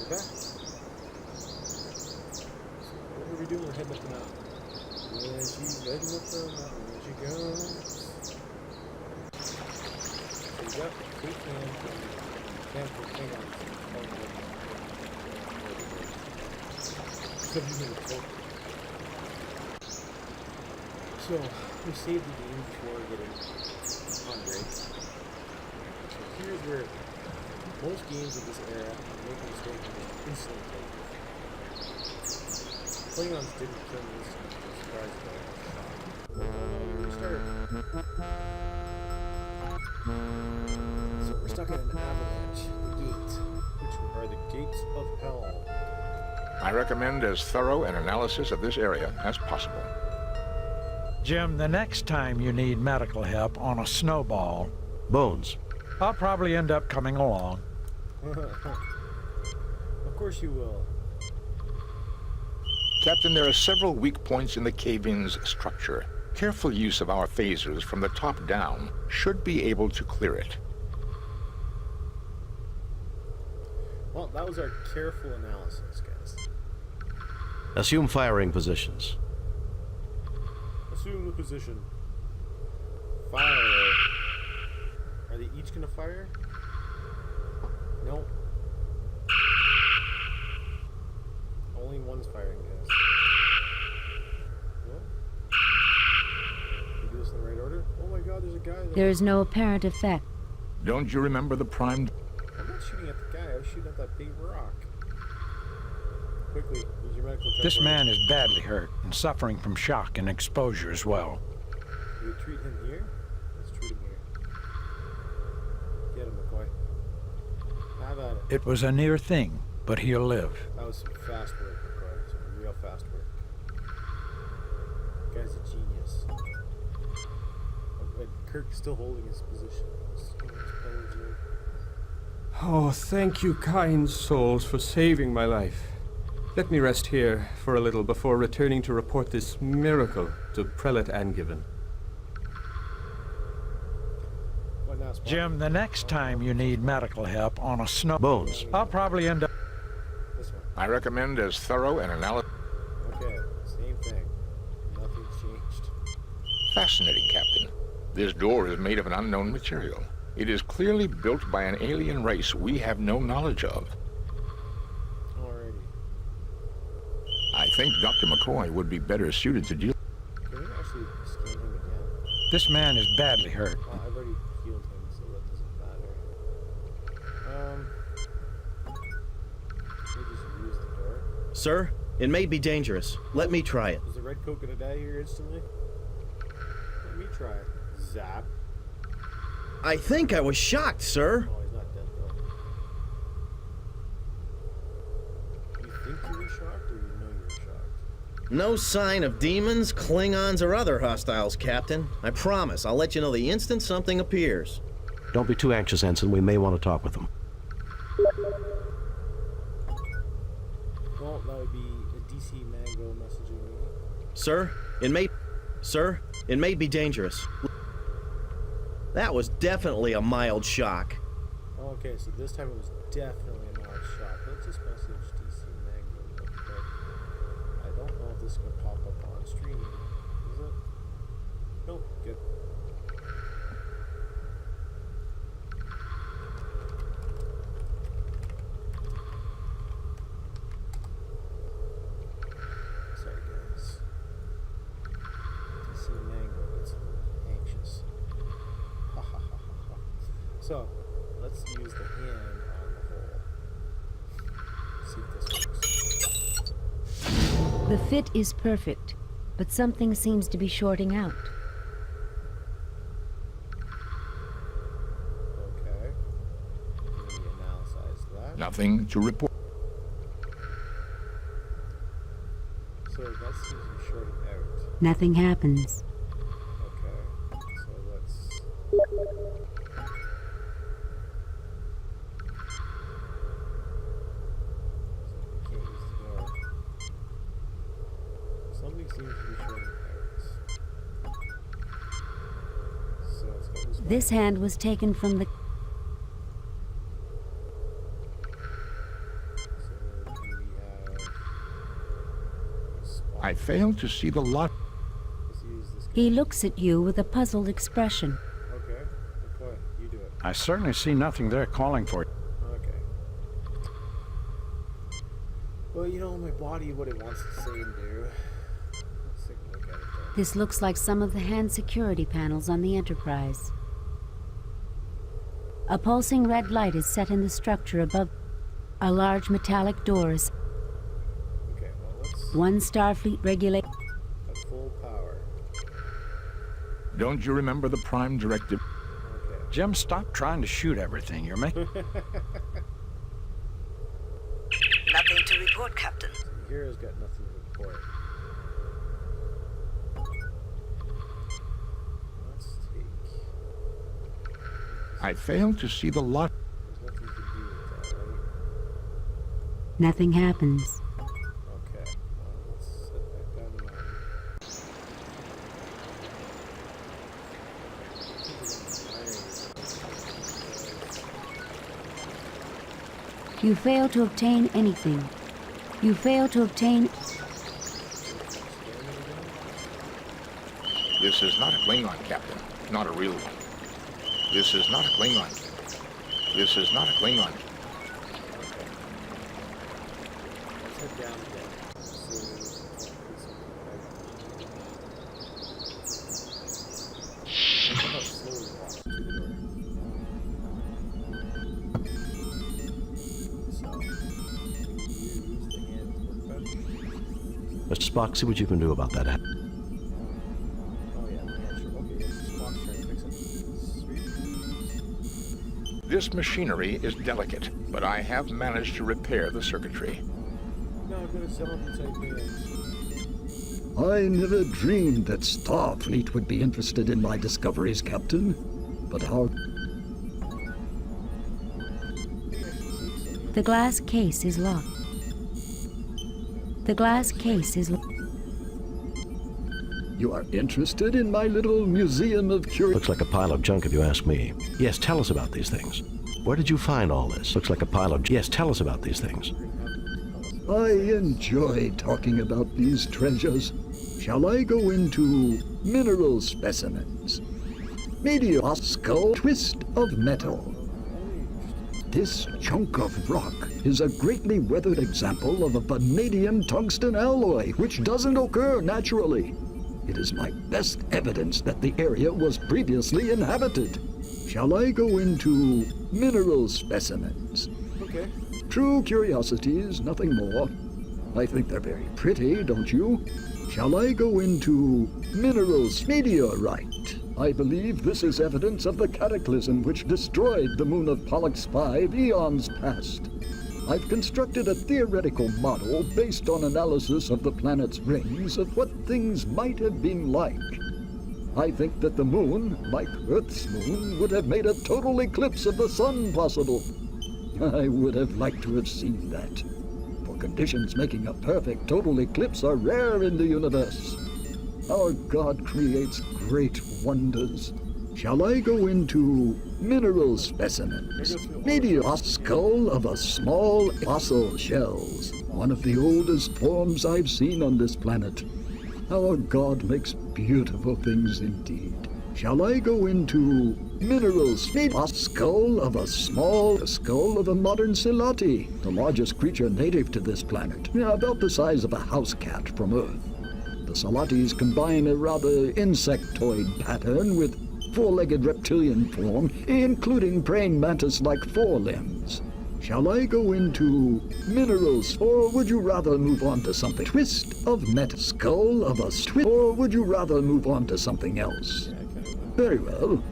Okay. So what are we doing? We're heading up the mountain. When she's heading up the mountain, when she goes. So we got Kate Man from Camp. Hang on. So we saved the game before getting on break. So here's where most games of this era make a mistake and just instantly take it. Klingons didn't kill me this time, I was surprised by that shot. Restart. So we're stuck in an avalanche. The gates, which are the gates of hell. I recommend as thorough an analysis of this area as possible. Jim, the next time you need medical help on a snowball, Bones. I'll probably end up coming along. Of course you will. Captain, there are several weak points in the cave-in's structure. Careful use of our phasers from the top down should be able to clear it. Well, that was our careful analysis, guys. Assume firing positions. Assume the position. Fire. Are they each gonna fire? Nope. Only one's firing, guys. Well, we do this in the right order. Oh my God, there's a guy there. There is no apparent effect. Don't you remember the primed? I'm not shooting at the guy. I was shooting at that big rock. Quickly, use your medical check. This man is badly hurt and suffering from shock and exposure as well. Do we treat him here? Let's treat him here. Get him, McCoy. Have at it. It was a near thing, but he'll live. That was some fast work, McCoy. Some real fast work. Guy's a genius. And Kirk's still holding his position. Oh, thank you, kind souls, for saving my life. Let me rest here for a little before returning to report this miracle to Prelate Angiven. What now, Spock? Jim, the next time you need medical help on a snow... Bones. I'll probably end up... This one. I recommend as thorough an analysis. Okay, same thing. Nothing's changed. Fascinating, Captain. This door is made of an unknown material. It is clearly built by an alien race we have no knowledge of. Alrighty. I think Dr. McCoy would be better suited to deal. Can we actually scan him again? This man is badly hurt. Well, I've already healed him, so that doesn't matter. Can we just use the door? Sir, it may be dangerous. Let me try it. Is the red coat gonna die here instantly? Let me try it. Zap. I think I was shocked, sir. Oh, he's not dead though. You think you were shocked, or you know you were shocked? No sign of demons, Klingons, or other hostiles, Captain. I promise, I'll let you know the instant something appears. Don't be too anxious, Ensign. We may want to talk with them. Well, that would be a DC Mango messaging me. Sir, it may be dangerous. That was definitely a mild shock. Okay, so this time it was definitely a mild shock. Let's just message DC Mango real quick. I don't know if this is gonna pop up on stream. Is it? Nope. Good. Sorry, guys. DC Mango gets a little anxious. Ha ha ha ha ha. So, let's use the hand on the hole. See if this works. The fit is perfect, but something seems to be shorting out. Okay. Can we analyze that? Nothing to report. So that seems to be shorting out. Nothing happens. Okay. So let's. So we can't use the door. Something seems to be shorting out. So it's got this. This hand was taken from the... So I fail to see the lot. Let's use this guy. He looks at you with a puzzled expression. Okay, good point. You do it. I certainly see nothing there calling for it. Okay. Well, you know, my body, what it wants to say and do. Let's take a look at it though. This looks like some of the hand security panels on the Enterprise. A pulsing red light is set in the structure above. A large metallic door is. Okay, well, let's One Starfleet regulate. at full power. Don't you remember the Prime Directive? Okay. Jim, stop trying to shoot everything. You're making. Nothing to report, Captain. Hero's got nothing to report. Let's take. I fail to see the lot. There's nothing you can do with that, right? Nothing happens. Okay. Well, let's set that down to 9. You fail to obtain anything. You fail to obtain. This is not a Klingon, Captain. Not a real one. This is not a Klingon. This is not a Klingon. Let's head down again. See if we can do something. How about slowly walk to the door? So, use the hand workbench. Mr. Spock, see what you can do about that. Oh yeah, sure. Okay, yes, Spock's trying to fix it. Sweet. This machinery is delicate, but I have managed to repair the circuitry. Now I'm gonna sell up and take hands. I never dreamed that Starfleet would be interested in my discoveries, Captain. But how... The glass case is locked. The glass case is locked. You are interested in my little museum of curiosity? Looks like a pile of junk if you ask me. Yes, tell us about these things. Where did you find all this? Looks like a pile of... Yes, tell us about these things. I enjoy talking about these treasures. Shall I go into mineral specimens? Meteor skull twist of metal. This chunk of rock is a greatly weathered example of a vanadium tungsten alloy, which doesn't occur naturally. It is my best evidence that the area was previously inhabited. Shall I go into mineral specimens? Okay. True curiosities, nothing more. I think they're very pretty, don't you? Shall I go into minerals meteorite? I believe this is evidence of the cataclysm which destroyed the moon of Pollux 5 eons past. I've constructed a theoretical model based on analysis of the planet's rings of what things might have been like. I think that the moon, like Earth's moon, would have made a total eclipse of the sun possible. I would have liked to have seen that. For conditions making a perfect total eclipse are rare in the universe. Our God creates great wonders. Shall I go into mineral specimens? Maybe a skull of a small fossil shells, one of the oldest forms I've seen on this planet. Our God makes beautiful things indeed. Shall I go into minerals? A skull of a skull of a modern Silati, the largest creature native to this planet, about the size of a house cat from Earth. The Salatis combine a rather insectoid pattern with four-legged reptilian form, including praying mantis-like forelimbs. Shall I go into minerals, or would you rather move on to something? Twist of metal, skull of a twist, or would you rather move on to something else? Very well.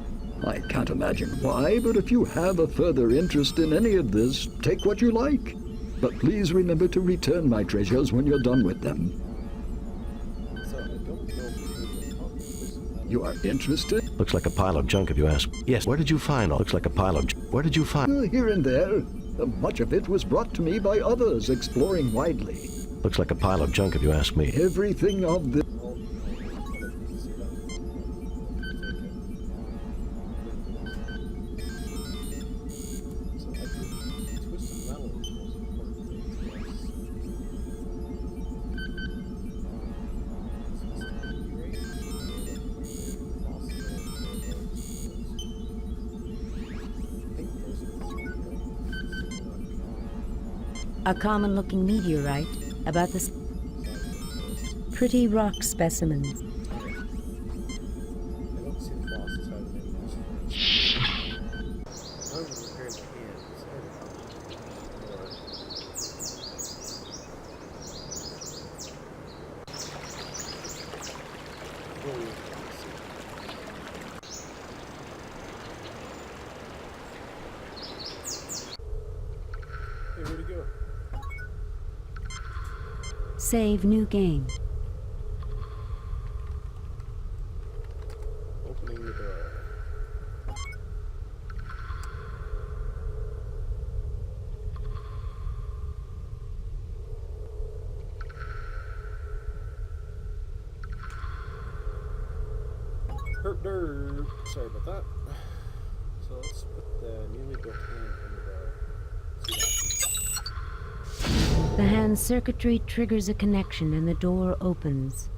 I can't imagine why, but if you have a further interest in any of this, take what you like. But please remember to return my treasures when you're done with them. So I don't know if this You are interested? Looks like a pile of junk if you ask. Yes, where did you find all? Looks like a pile of... Where did you find... Here and there. Much of it was brought to me by others exploring widely. Looks like a pile of junk if you ask me. Everything of the... A common-looking meteorite, about this pretty rock specimens. I don't see the fossils having any use. As long as I'm repairing the hand, it's never Hey, where'd he go? Save new game. Opening the door. Herp derp. Sorry about that. So let's put the newly built hand in the door. See that. The hand circuitry triggers a connection and the door opens.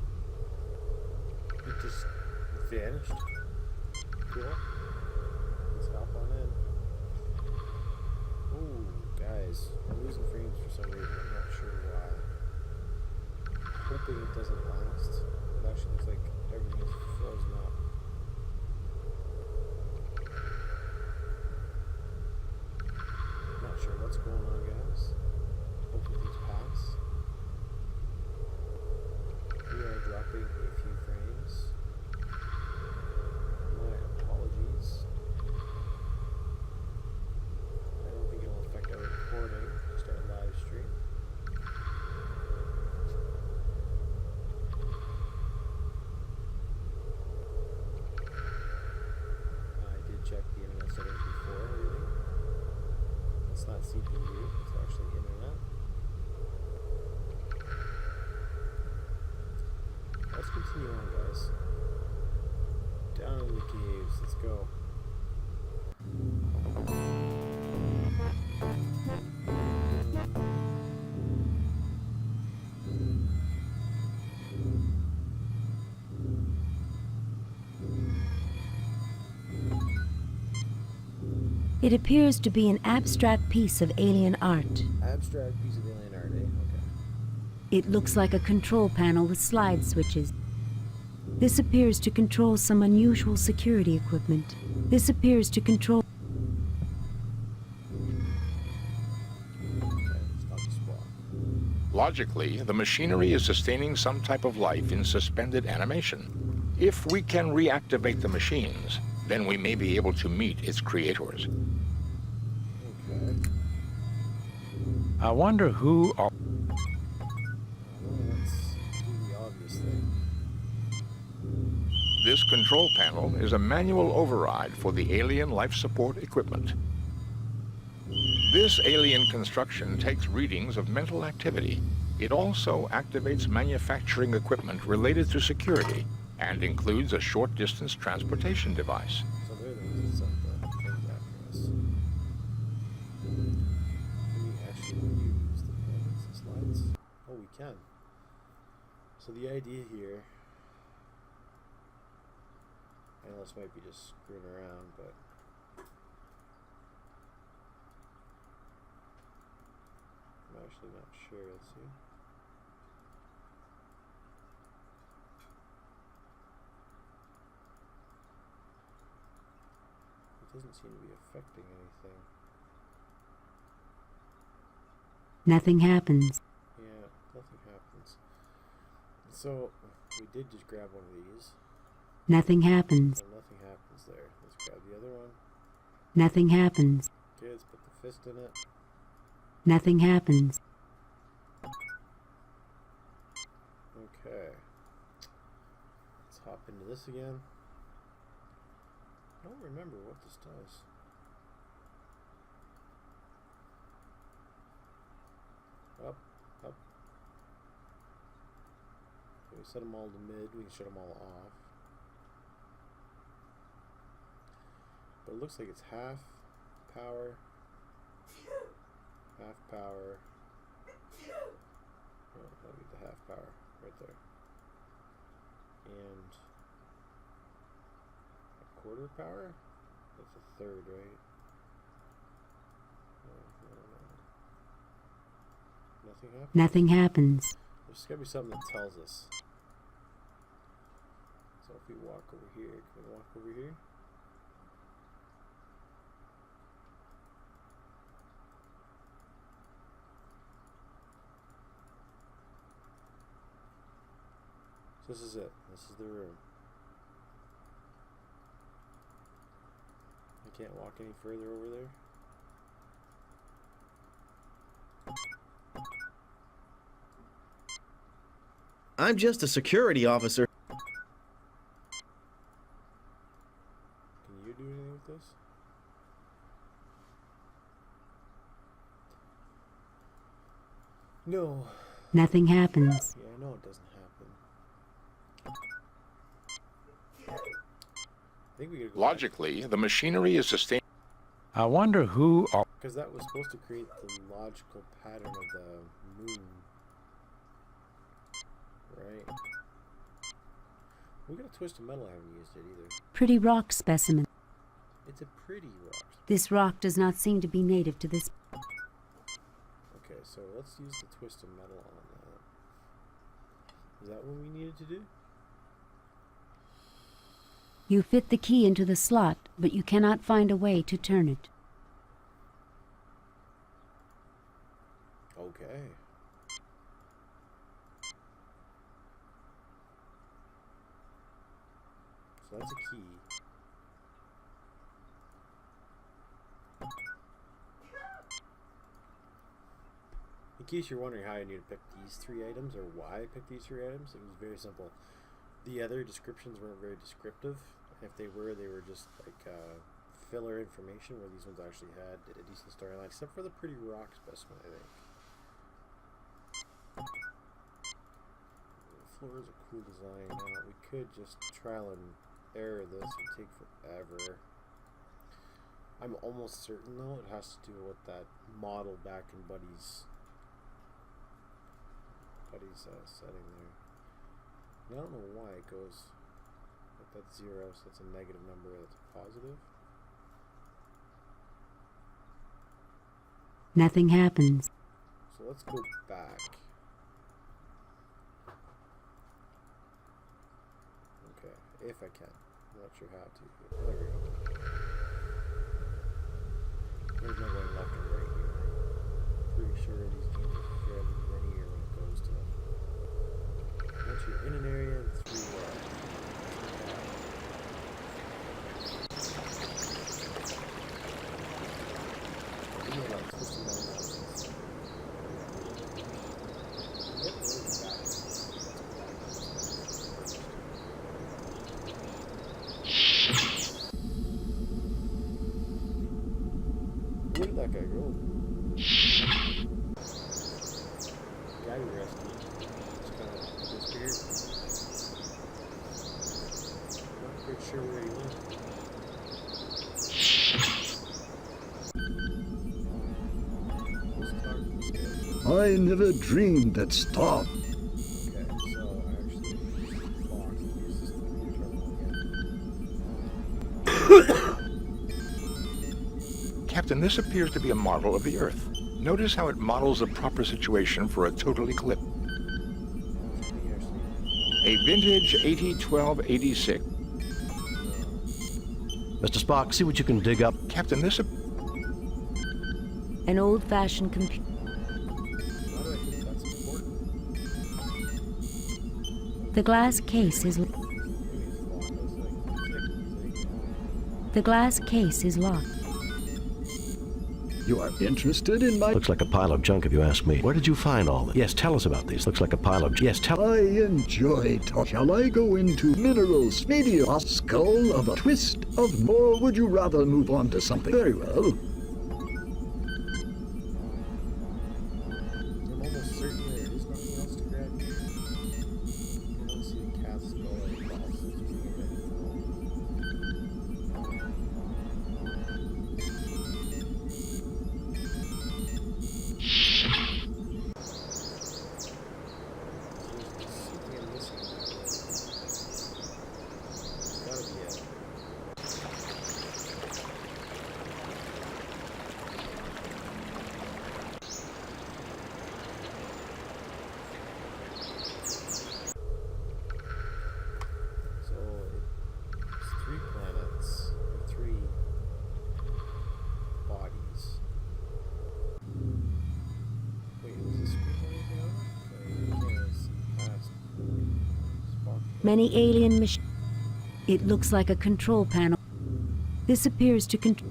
It just vanished. Cool. Let's hop on in. Ooh, guys. I'm losing frames for some reason. I'm not sure why. Hoping it doesn't last. It actually looks like everything is frozen up. Not sure what's going on, guys. Hopefully these pass. We are dropping a few frames. My apologies. I don't think it'll affect our recording, just our live stream. I did check the internet settings before everything. It's not CPU, it's actually internet. Let's continue on, guys. Down in the caves, let's go. It appears to be an abstract piece of alien art. Abstract piece of alien art, eh? Okay. It looks like a control panel with slide switches. This appears to control some unusual security equipment. This appears to control... Okay, stop the spawn. Logically, the machinery is sustaining some type of life in suspended animation. If we can reactivate the machines, then we may be able to meet its creators. Okay. I wonder who... Well, let's do the obvious thing. This control panel is a manual override for the alien life support equipment. This alien construction takes readings of mental activity. It also activates manufacturing equipment related to security and includes a short-distance transportation device. So they're the ones that sent the things after us. Can we actually use the panels and slides? Oh, we can. So the idea here, I know this might be just screwing around, but I'm actually not sure. Let's see. It doesn't seem to be affecting anything. Nothing happens. Yeah, nothing happens. So, we did just grab one of these. Nothing happens. So nothing happens there. Let's grab the other one. Nothing happens. Okay, let's put the fist in it. Nothing happens. Okay. Let's hop into this again. I don't remember what this does. Up, up. Okay, we set them all to mid. We can shut them all off. But it looks like it's half power, half power. Oh, that'll be the half power right there. And a quarter power? That's a third, right? No, no, no. Nothing happens. Nothing happens. There's gotta be something that tells us. So if we walk over here, can we walk over here? So this is it. This is the room. I can't walk any further over there. I'm just a security officer. Can you do anything with this? No. Nothing happens. Yeah, I know it doesn't happen. I think we gotta go Logically, the machinery is sustained. I wonder who. because that was supposed to create the logical pattern of the moon. Right. We got a twist of metal. I haven't used it either. Pretty rock specimen. It's a pretty rock. This rock does not seem to be native to this. Okay, so let's use the twist of metal on that. Is that what we needed to do? You fit the key into the slot, but you cannot find a way to turn it. Okay. So that's a key. In case you're wondering how I need to pick these 3 items or why I picked these 3 items, it was very simple. The other descriptions weren't very descriptive. If they were just like filler information, where these ones actually had a decent storyline, except for the pretty rock specimen, I think. The floor is a cool design. Now, we could just trial and error this and take forever. I'm almost certain, though, it has to do with that model back in Buddy's setting there. And I don't know why it goes like that's 0, so that's a negative number, that's a positive. Nothing happens. So let's go back. Okay, if I can. I'm not sure how to. There we go. There's no going left or right here. Pretty sure these games are fairly linear when it goes to them. Once you're in an area, it's really well. Where did that guy go? Guy we rescued just kind of disappeared. Not quite sure where he went. I never dreamed that stop. Okay, so I actually locked and used this computer terminal again. Captain, this appears to be a model of the Earth. Notice how it models the proper situation for a total eclipse. A vintage 801286. Mr. Spock, see what you can dig up. Captain, this An old-fashioned computer. Why do I think that's important? The glass case is. Maybe it's locked. I was like, The glass case is locked. You are interested in my... Looks like a pile of junk if you ask me. Where did you find all this? Yes, tell us about these. Looks like a pile of... Yes, tell... I enjoy talk. Shall I go into minerals, media, a skull of a twist of more? Would you rather move on to something? Very well. I'm almost certain there is nothing else to grab here. I don't see the cat's skull or the boxes. Something I'm missing. There's gotta be a... Many alien machines. It looks like a control panel. This appears to control.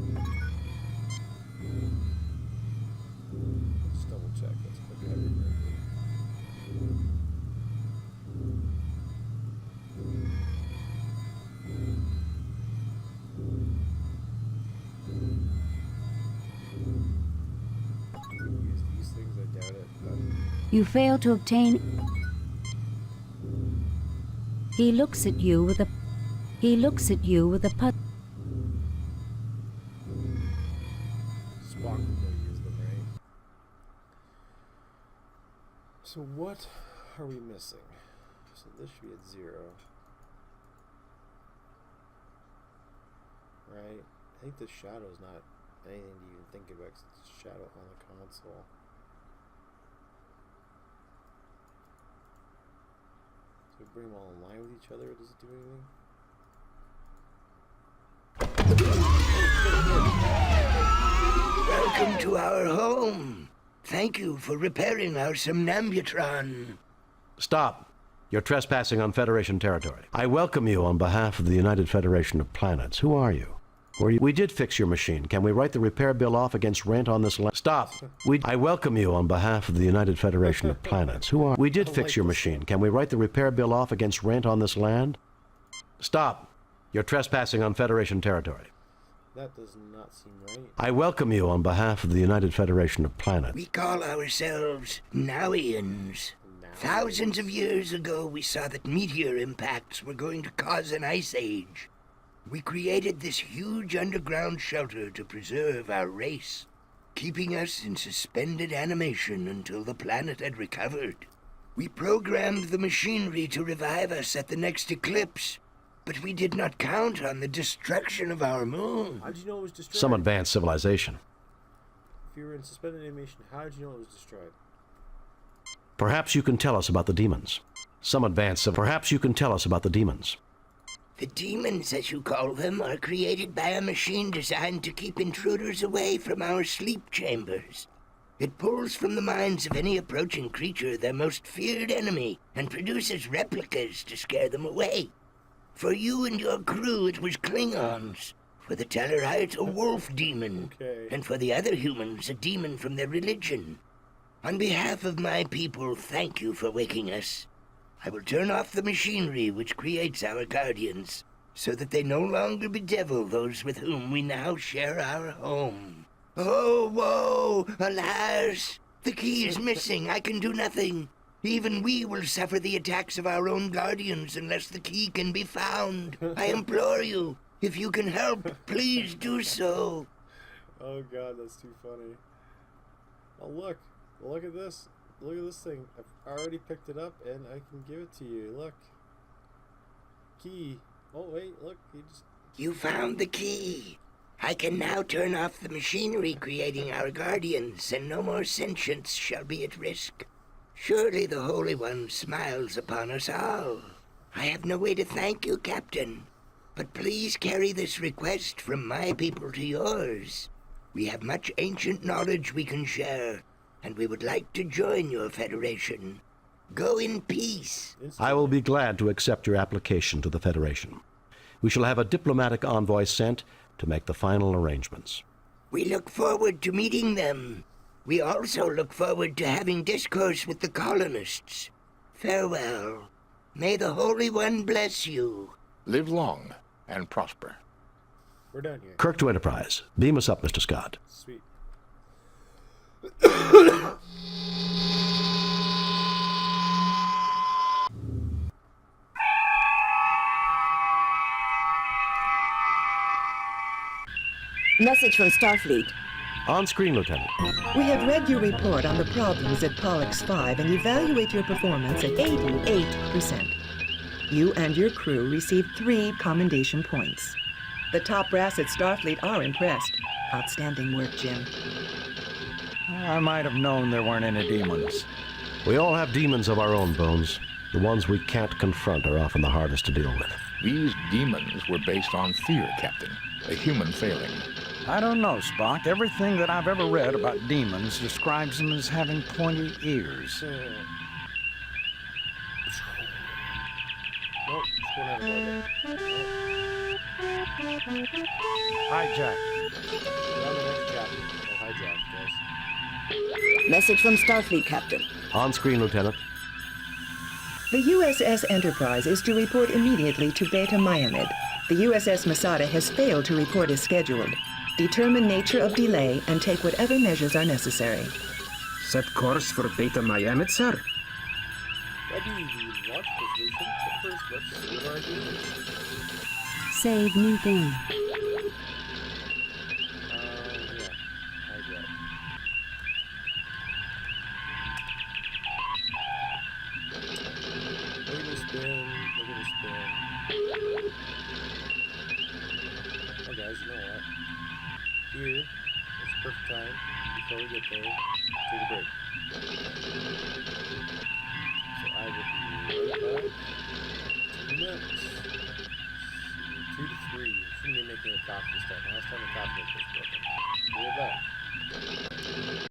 Let's double check. Let's click everything. Use these things, I doubt it. But You fail to obtain. He looks at you with a. He looks at you with a put. Spock would go use them, right? So what are we missing? So this should be at 0. Right? I think the shadow's not anything to even think about 'cause it's a shadow on the console. So we bring them all in line with each other, does it do anything? Welcome to our home. Thank you for repairing our Somnambutron. Stop. You're trespassing on Federation territory. I welcome you on behalf of the United Federation of Planets. Who are you? We did fix your machine. Can we write the repair bill off against rent on this land? Stop. I welcome you on behalf of the United Federation of Planets. Who are we? Did fix your machine. Can we write the repair bill off against rent on this land? Stop. You're trespassing on Federation territory. That does not seem right. I welcome you on behalf of the United Federation of Planets. We call ourselves Nowians. Thousands of years ago, we saw that meteor impacts were going to cause an ice age. We created this huge underground shelter to preserve our race, keeping us in suspended animation until the planet had recovered. We programmed the machinery to revive us at the next eclipse, but we did not count on the destruction of our moon. How did you know it was destroyed? Some advanced civilization. If you were in suspended animation, how did you know it was destroyed? Perhaps you can tell us about the demons. Perhaps you can tell us about the demons. The demons, as you call them, are created by a machine designed to keep intruders away from our sleep chambers. It pulls from the minds of any approaching creature their most feared enemy and produces replicas to scare them away. For you and your crew, it was Klingons. For the Tellarites, a wolf demon. Okay. And for the other humans, a demon from their religion. On behalf of my people, thank you for waking us. I will turn off the machinery which creates our guardians, so that they no longer bedevil those with whom we now share our home. Oh, woe! Alas! The key is missing. I can do nothing. Even we will suffer the attacks of our own guardians unless the key can be found. I implore you, if you can help, please do so. Oh god, that's too funny. Oh look. Look at this. Look at this thing. I've already picked it up and I can give it to you. Look. Key. Oh wait, look. You found the key. I can now turn off the machinery creating our guardians, and no more sentience shall be at risk. Surely the Holy One smiles upon us all. I have no way to thank you, Captain, but please carry this request from my people to yours. We have much ancient knowledge we can share, and we would like to join your Federation. Go in peace. I will be glad to accept your application to the Federation. We shall have a diplomatic envoy sent to make the final arrangements. We look forward to meeting them. We also look forward to having discourse with the colonists. Farewell. May the Holy One bless you. Live long and prosper. We're done here. Kirk to Enterprise. Beam us up, Mr. Scott. Sweet. Message from Starfleet. On screen, Lieutenant. We have read your report on the problems at Pollux 5 and evaluate your performance at 88%. You and your crew received 3 commendation points. The top brass at Starfleet are impressed. Outstanding work, Jim. I might have known there weren't any demons. We all have demons of our own, Bones. The ones we can't confront are often the hardest to deal with. These demons were based on fear, Captain. A human failing. I don't know, Spock. Everything that I've ever read about demons describes them as having pointy ears. Nope, it's going out of orbit. Hijack. We're on the next chapter. No hijack, guys. Message from Starfleet, Captain. On screen, Lieutenant. The USS Enterprise is to report immediately to Beta Myamed. The USS Masada has failed to report as scheduled. Determine nature of delay and take whatever measures are necessary. Set course for Beta Myamed, sir. That'd be the launch position. But first, let's see what our game is. Save new game. Yeah. Hijack. Look at the spin. Look at the spin. Oh, guys, you know what? Here, it's perfect time before we get there. Take a break. So I will be right back. 2 minutes. 2 to 3. Shouldn't be making a coffee this time. Last time the coffee was broken. Be right back.